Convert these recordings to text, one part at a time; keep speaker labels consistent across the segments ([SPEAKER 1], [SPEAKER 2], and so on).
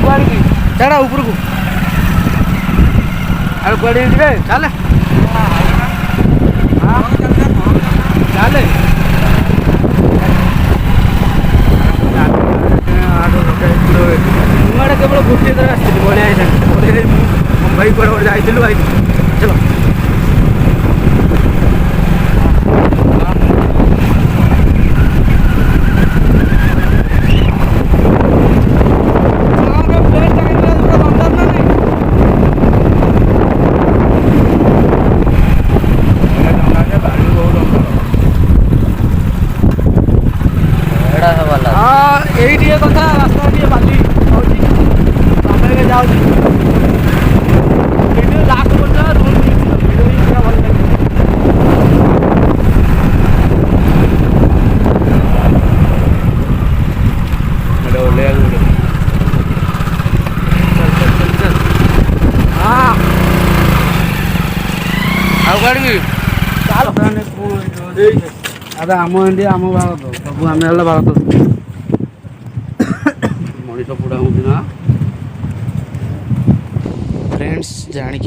[SPEAKER 1] କୁଆଡ଼େ କି ଚାଲ ଉପରକୁ ଆଉ କୁଆଡ଼େ ଯିବେ ଚାଲେ ଚାଲେ ମୁଁ କେବଳ ଗୋଟିଏ ଥର ଆସିଥିଲି ବଢ଼ିଆ ହେଇଥାନ୍ତି ମୁଁ ଭାଇ କୁଆଡ଼େ ଯାଇଥିଲୁ ଚାଲ यही टे कथा रास्ता टे बाली जाऊँ लास्ट भल आगे आम इंडिया आम भारत सब आम है भारत मनीष पुड़ा हूँ ना
[SPEAKER 2] फ्रेंड्स जानिक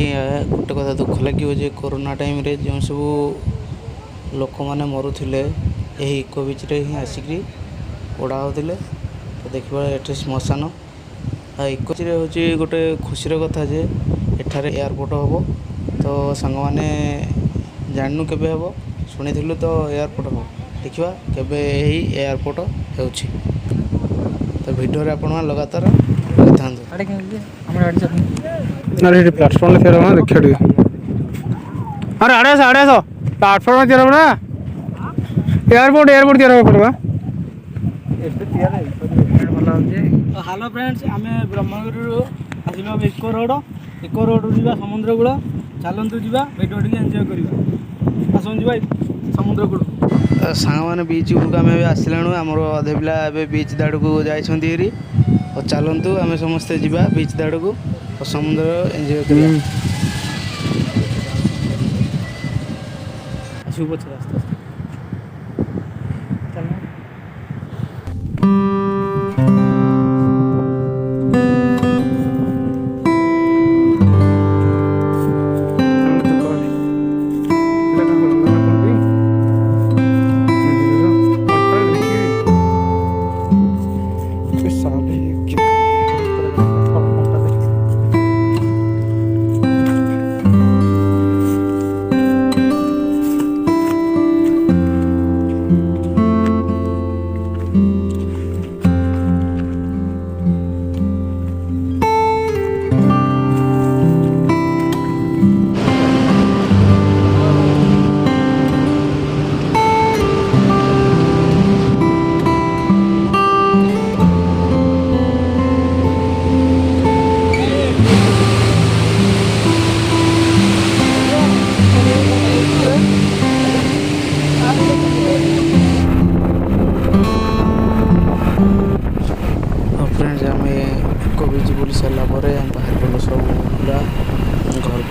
[SPEAKER 2] गोटे कथा दुख लगे कोरोना टाइम रे जो सब लोक मैंने मरुले यही इको बीच रे ही आसिक पोड़ा होते तो देखा ये श्मशान इको बीच हूँ गोटे खुशी कथा जे एठारे एयरपोर्ट हम तो सांग मैंने जानू केबे हम शुणी तो एयरपोर्ट हम देखा केबे यही एयरपोर्ट हो तो वीडियो रे आपण लगातार था
[SPEAKER 1] प्लाटफॉर्म देखिए अरे आड़े आस प्लाटफॉर्म तैयार ना एयरपोर्ट तैयार पड़वा हेलो फ्रेंड्स आम ब्रह्मगिरी आसलु इको रोड जा समुद्र कूल चलतु जा वीडियो टी एंजॉय करवा आसू जा समुद्र कूल
[SPEAKER 2] सांग मैंने बीच उपरक आम आसलु आमर अधे पिला बीच दाड़ को जाइए और चलतु आम समस्ते जा बीच दाड़ को और समुद्र एंजॉय करवा
[SPEAKER 1] रास्ता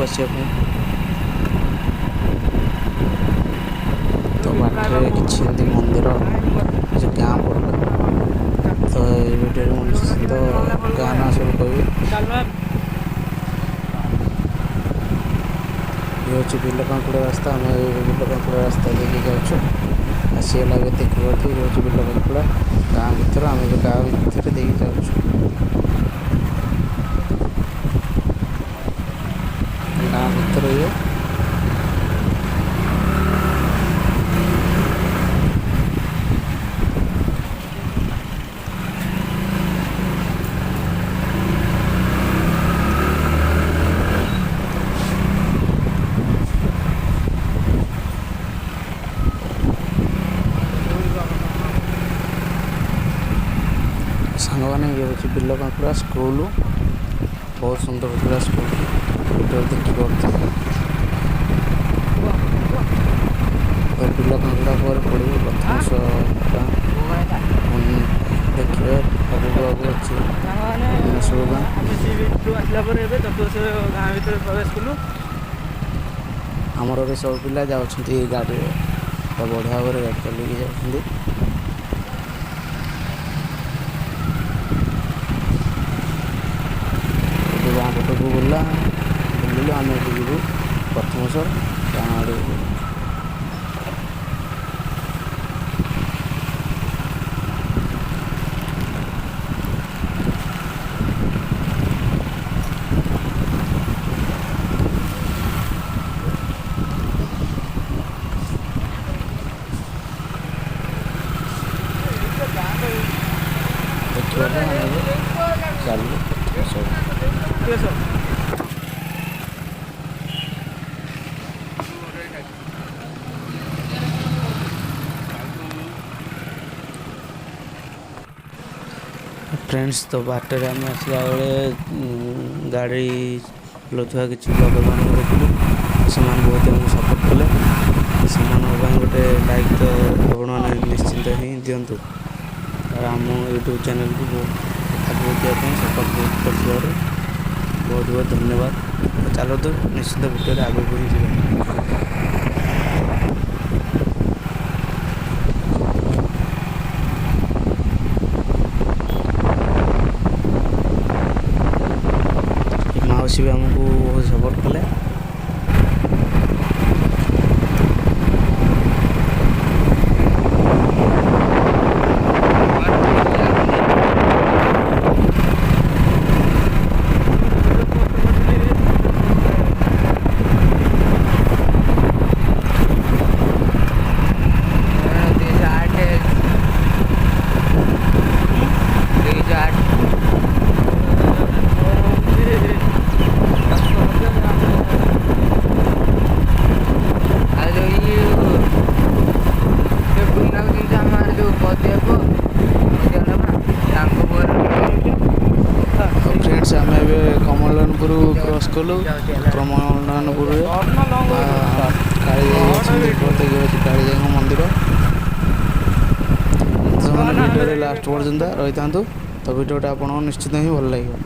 [SPEAKER 2] आसवाई तो बाटे किसी मंदिर जो गाँ पड़ता तो ये वीडियो तो गाँ ना सब कह ये हूँ बिलकांकुड़ा रास्ता आम बिलकांकुड़ा रास्ता देखिए जाऊँ आसीगला देखिए ये हूँ बिलकांकुड़ा गाँ भर आम गाँ भर देखिए जाऊँ गाँ भर ये सांग मैंने ये हूँ बिलकांकुड़ा स्कूल बहुत सुंदर होता स्कूल वीडियो देखिए बिलकांकुड़ा पर पड़े प्रथम देखिए आगे अच्छी सब
[SPEAKER 1] गाँ भर प्रवेश कलु
[SPEAKER 2] आमर भी सब पिला जाऊँगी गाड़ी बढ़िया भाव गाड़ी चलिए जाऊँगी ଦେଖିବା ପାଇଁ ଆମେ ଏବେ ଚାଲିଲୁ ସବୁ।
[SPEAKER 1] ঠিক আছে
[SPEAKER 2] फ्रेंड्स तो बाटर आम आसला बेले गाड़ी चलाउଥିବା କିଛି ବ୍ଲଗର୍ମାନଙ୍କୁ ଦେଖିଲୁ ସେମାନେ ବହୁତ ଆମକୁ ସପୋର୍ଟ କଲେ। ସେମାନଙ୍କ ପାଇଁ ଗୋଟେ ଲାଇକ୍ ତ ଆପଣମାନେ ନିଶ୍ଚିନ୍ତ ହିଁ ଦିଅନ୍ତୁ। ଆଉ ଆମ ୟୁଟ୍ୟୁବ୍ ଚ୍ୟାନେଲ୍କୁ ଆଗକୁ ଯିବା ପାଇଁ ସପୋର୍ଟ କରିଥିବାରୁ ବହୁତ ବହୁତ ଧନ୍ୟବାଦ। ଚାଲନ୍ତୁ ନିଶ୍ଚିନ୍ତ ଭିଡ଼ିଓରେ ଆଗକୁ ହିଁ ଯିବା। ମାଉସୀ ବି ଆମକୁ ବହୁତ ସପୋର୍ଟ କଲେ। फ्रेंड्स आम ए कमलपुर क्रॉस कलु कमलपुर कालीजाई कालीजाई मंदिर वीडियो लास्ट पर्यंत रही था तो वीडियोटा आप निश्चित ही भल लगे।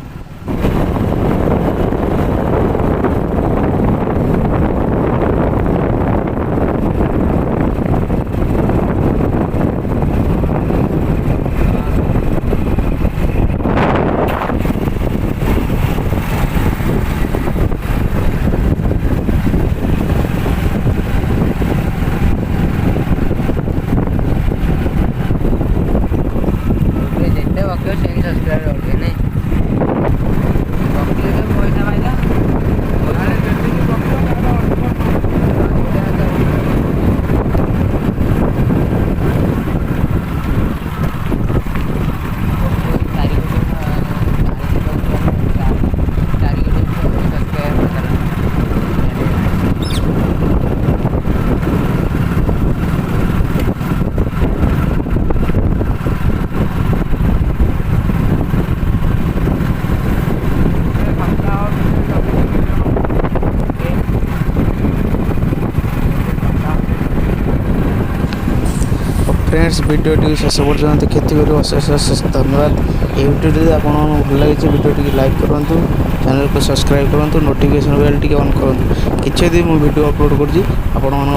[SPEAKER 2] फ्रेंड्स वीडियो शेष पर्यटन देखिए अशेष धन्यवाद। ये वीडियो जब आप भल लगे वीडियो लाइक करूँ, चैनल को सब्सक्राइब करूँ, नोटिफिकेशन बेल टी ऑन करूँ। किसी भी मुझे वीडियो अपलोड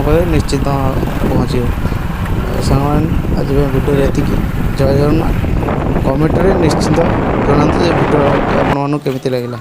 [SPEAKER 2] कर निश्चित पहुँच सामान आज वीडियो ये जय जगन्नाथ। कमेंट निश्चिंत जनातु वीडियो आपको केमी लगे।